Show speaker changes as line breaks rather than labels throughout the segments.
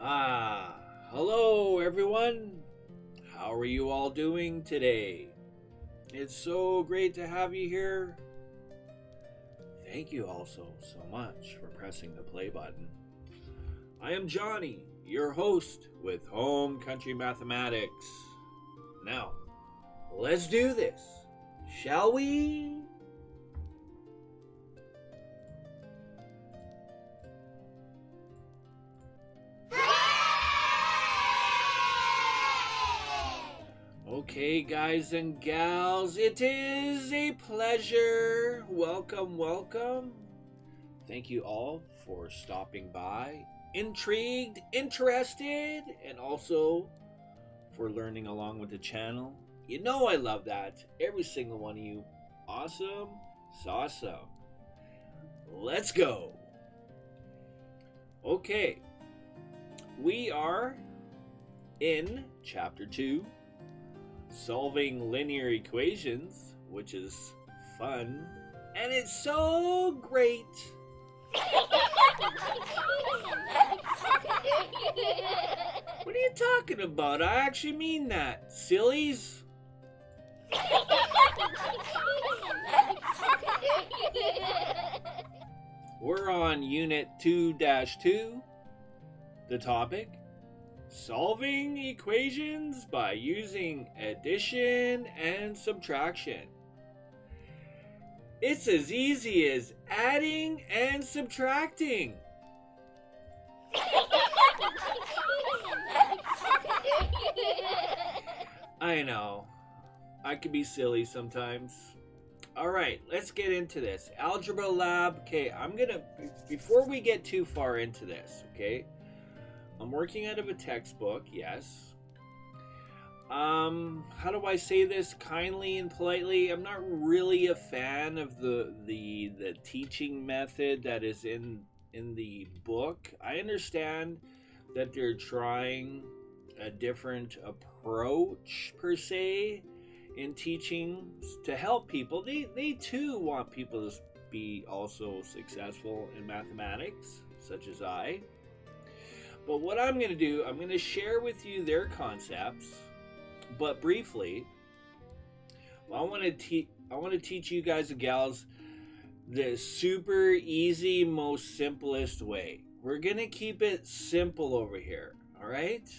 Hello everyone. How are you all doing today? It's so great to have you here. Thank you also so much for pressing the play button. I am Johnny, your host with HomeCountry Mathematics. Now, let's do this, shall we? Okay, guys and gals, it is a pleasure. Welcome. Thank you all for stopping by, intrigued, interested, and also for learning along with the channel. You know I love that. Every single one of you. Awesome. Awesome. Let's go. Okay. We are in Chapter 2. Solving linear equations, which is fun, and it's so great. What are you talking about? I actually mean that, sillies. We're on Unit 2-2, the topic, solving equations by using addition and subtraction. It's as easy as adding and subtracting. I know, I can be silly sometimes. Alright, let's get into this. Algebra lab. Okay, before we get too far into this, okay? I'm working out of a textbook, yes. How do I say this kindly and politely? I'm not really a fan of the teaching method that is in the book. I understand that they're trying a different approach per se in teaching to help people. They too want people to be also successful in mathematics, such as I. But what I'm going to do, I'm going to share with you their concepts, but briefly. I want to teach you guys and gals the super easy, most simplest way. We're going to keep it simple over here, all right?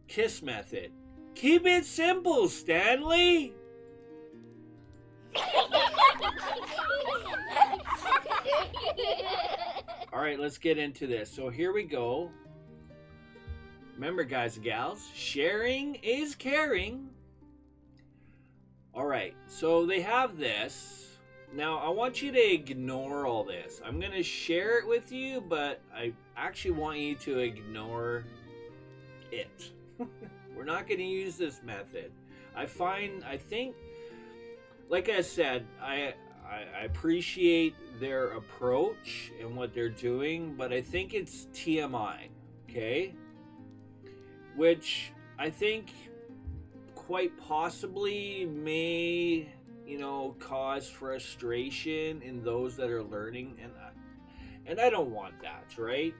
KISS method. Keep it simple, Stanley. All right, let's get into this. So here we go. Remember, guys and gals, sharing is caring. All right, so they have this. Now, I want you to ignore all this. I'm going to share it with you, but I actually want you to ignore it. We're not going to use this method. I think, like I said, I appreciate their approach and what they're doing, but I think it's TMI, okay? Which I think quite possibly may, cause frustration in those that are learning, and I don't want that, right?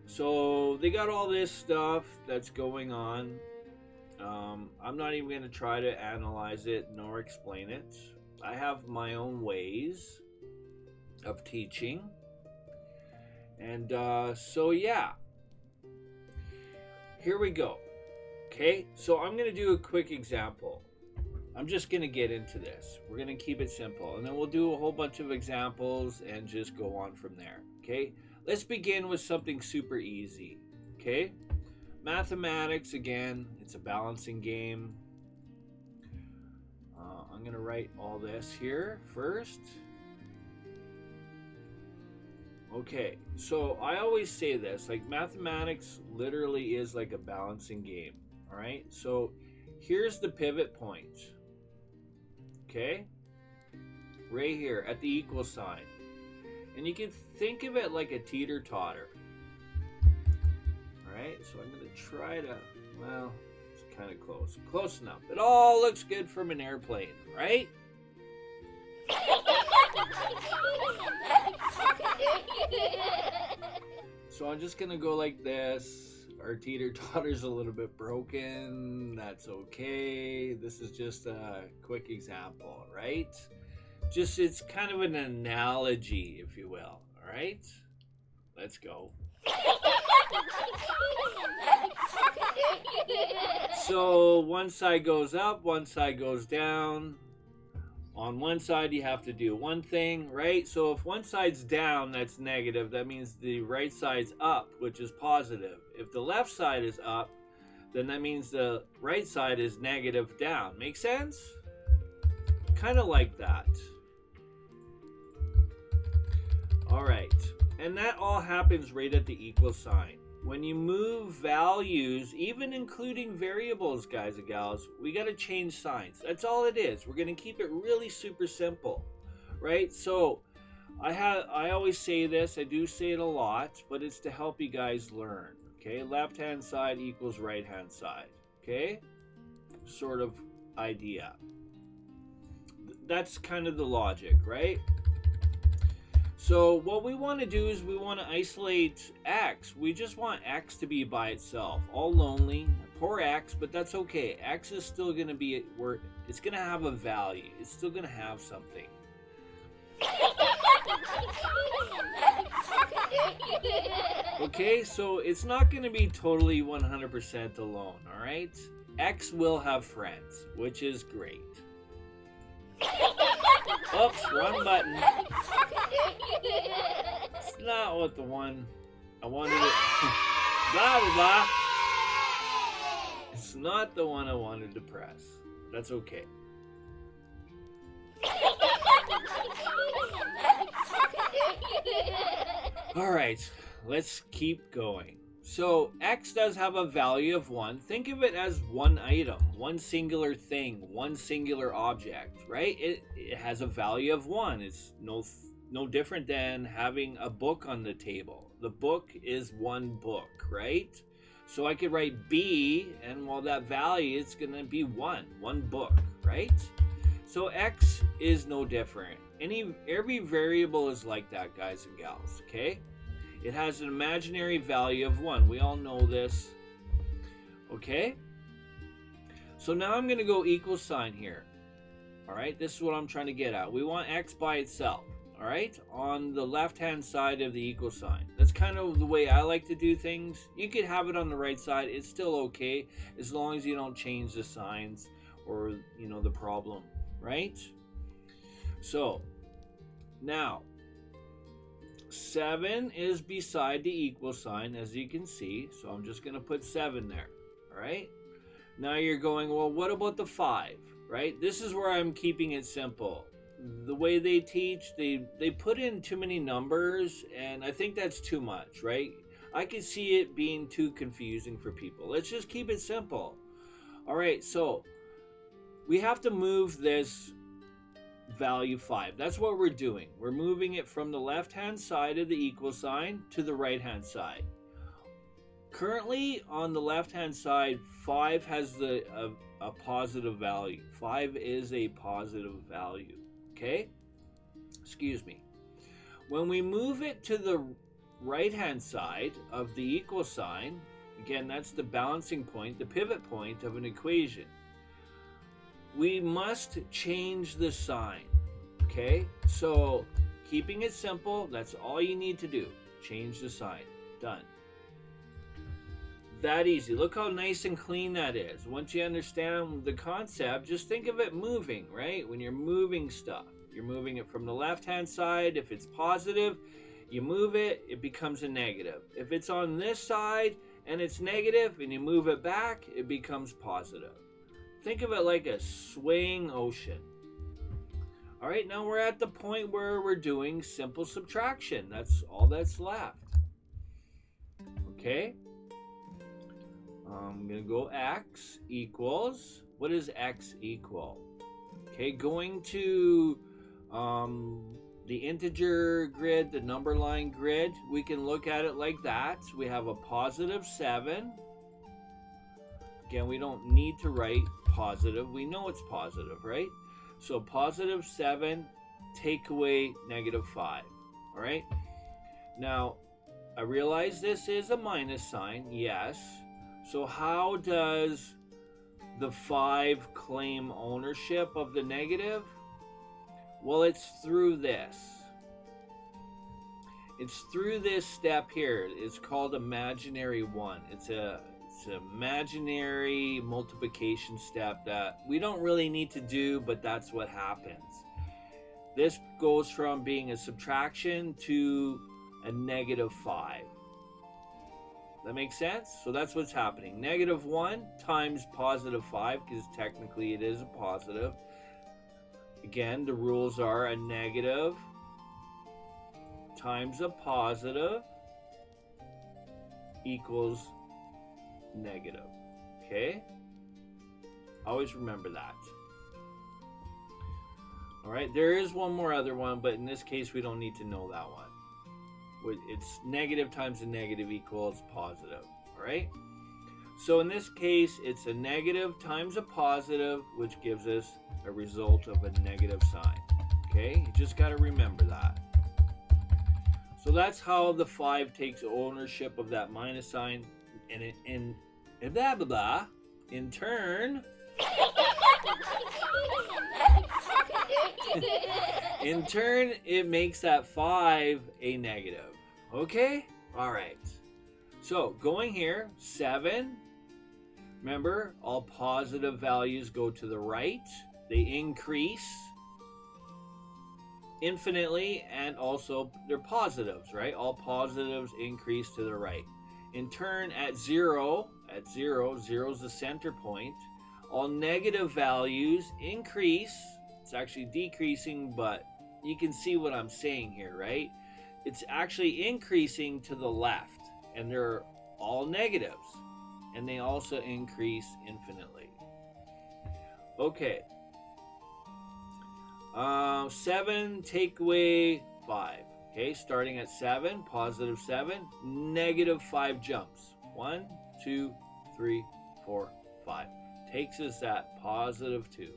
So they got all this stuff that's going on. I'm not even going to try to analyze it nor explain it. I have my own ways of teaching. And so yeah. Here we go. Okay, so I'm going to do a quick example. I'm just going to get into this. We're going to keep it simple. And then we'll do a whole bunch of examples and just go on from there. Okay, let's begin with something super easy. Okay, mathematics, again, it's a balancing game. I'm going to write all this here first. Okay, so I always say this, like mathematics literally is like a balancing game, all right? So here's the pivot point, okay? Right here at the equal sign. And you can think of it like a teeter-totter. All right, so I'm going to try to, well, it's kind of close. Close enough. It all looks good from an airplane, right? So I'm just gonna go like this. Our teeter-totter's a little bit broken. That's okay. This is just a quick example, right? Just, it's kind of an analogy, if you will. All right? Let's go. So one side goes up, one side goes down. On one side, you have to do one thing, right? So if one side's down, that's negative. That means the right side's up, which is positive. If the left side is up, then that means the right side is negative down. Make sense? Kind of like that. All right. And that all happens right at the equal sign. When you move values, even including variables, guys and gals, we got to change signs. That's all it is. We're going to keep it really super simple, right? So I always say this. I do say it a lot, but it's to help you guys learn, okay? Left-hand side equals right-hand side, okay? Sort of idea. That's kind of the logic, right? So what we want to do is we want to isolate x. We just want x to be by itself, all lonely. Poor x, but that's okay. X is still going to be, it's going to have a value. It's still going to have something. Okay, so it's not going to be totally 100% alone, all right? X will have friends, which is great. Oops, wrong button. It's not what the one I wanted to... blah, blah, blah. It's not the one I wanted to press. That's okay. Alright, let's keep going. So x does have a value of 1. Think of it as one item, one singular thing, one singular object, right? It has a value of 1. It's no different than having a book on the table. The book is one book, right? So I could write B, and while that value is going to be one book, right? So x is no different. Every variable is like that, guys and gals, okay? It has an imaginary value of 1. We all know this. Okay? So now I'm going to go equal sign here. Alright? This is what I'm trying to get at. We want x by itself. Alright? On the left-hand side of the equal sign. That's kind of the way I like to do things. You could have it on the right side. It's still okay. As long as you don't change the signs or, the problem. Right? So, now... 7 is beside the equal sign, as you can see. So I'm just going to put 7 there. All right. Now you're going, well, what about the 5? Right? This is where I'm keeping it simple. The way they teach, they put in too many numbers, and I think that's too much, right? I can see it being too confusing for people. Let's just keep it simple. All right. So we have to move this value 5. That's what we're doing. We're moving it from the left-hand side of the equal sign to the right-hand side. Currently, on the left-hand side, 5 has a positive value. 5 is a positive value. Okay? Excuse me. When we move it to the right-hand side of the equal sign, again, that's the balancing point, the pivot point of an equation. We must change the sign, okay? So, keeping it simple, that's all you need to do. Change the sign. Done. That easy. Look how nice and clean that is. Once you understand the concept, just think of it moving, right? When you're moving stuff, you're moving it from the left-hand side. If it's positive, you move it, it becomes a negative. If it's on this side and it's negative and you move it back, it becomes positive. Think of it like a swaying ocean. All right, now we're at the point where we're doing simple subtraction. That's all that's left. Okay. I'm going to go x equals, what does x equal? Okay, going to the integer grid, the number line grid, we can look at it like that. We have a positive 7. Again, we don't need to write positive. We know it's positive, right? So positive 7, take away negative 5. All right? Now, I realize this is a minus sign, yes. So how does the 5 claim ownership of the negative? Well, it's through this. It's through this step here. It's called imaginary 1. It's an imaginary multiplication step that we don't really need to do, but that's what happens. This goes from being a subtraction to a negative 5. That makes sense? So that's what's happening. Negative 1 times positive 5, because technically it is a positive. Again, the rules are a negative times a positive equals negative. Okay? Always remember that. Alright, there is one more other one, but in this case we don't need to know that one. It's negative times a negative equals positive. Alright? So in this case, it's a negative times a positive, which gives us a result of a negative sign. Okay? You just got to remember that. So that's how the 5 takes ownership of that minus sign, and blah blah blah. In turn, it makes that 5 a negative. Okay? All right. So going here, 7. Remember, all positive values go to the right. They increase infinitely, and also they're positives, right? All positives increase to the right. In turn, at 0 is the center point. All negative values increase. It's actually decreasing, but you can see what I'm saying here, right? It's actually increasing to the left, and they're all negatives, and they also increase infinitely. Okay. 7 take away 5. Okay, starting at 7, positive 7, negative 5 jumps. 1, 2, 3, 4, 5. Takes us at positive 2.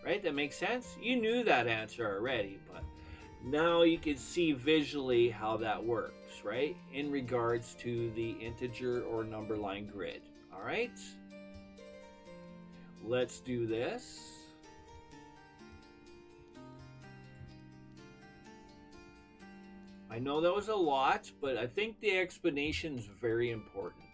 Right? That makes sense? You knew that answer already, but now you can see visually how that works, right? In regards to the integer or number line grid. All right? Let's do this. I know that was a lot, but I think the explanation is very important.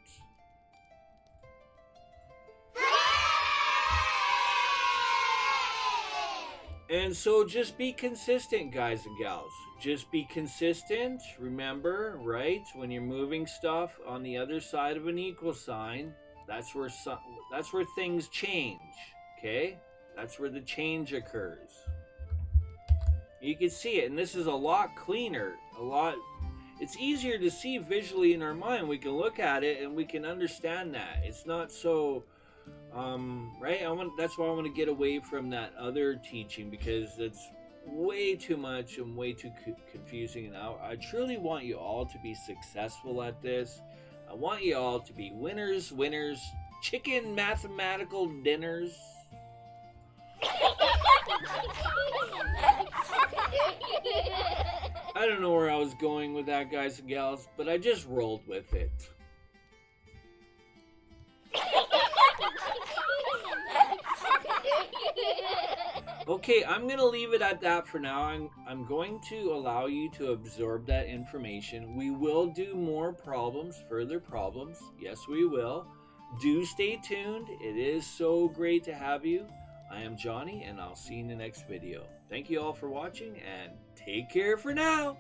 And so just be consistent, guys and gals. Just be consistent. Remember, right? When you're moving stuff on the other side of an equal sign, that's where things change. Okay? That's where the change occurs. You can see it, and this is a lot cleaner. It's easier to see visually in our mind. We can look at it and we can understand that. It's not so right? That's why I want to get away from that other teaching, because it's way too much and way too confusing. And I truly want you all to be successful at this. I want you all to be winners, chicken mathematical dinners. I don't know where I was going with that, guys and gals, but I just rolled with it. Okay, I'm going to leave it at that for now. I'm going to allow you to absorb that information. We will do more problems, further problems. Yes, we will. Do stay tuned. It is so great to have you. I am Johnny, and I'll see you in the next video. Thank you all for watching, and take care for now.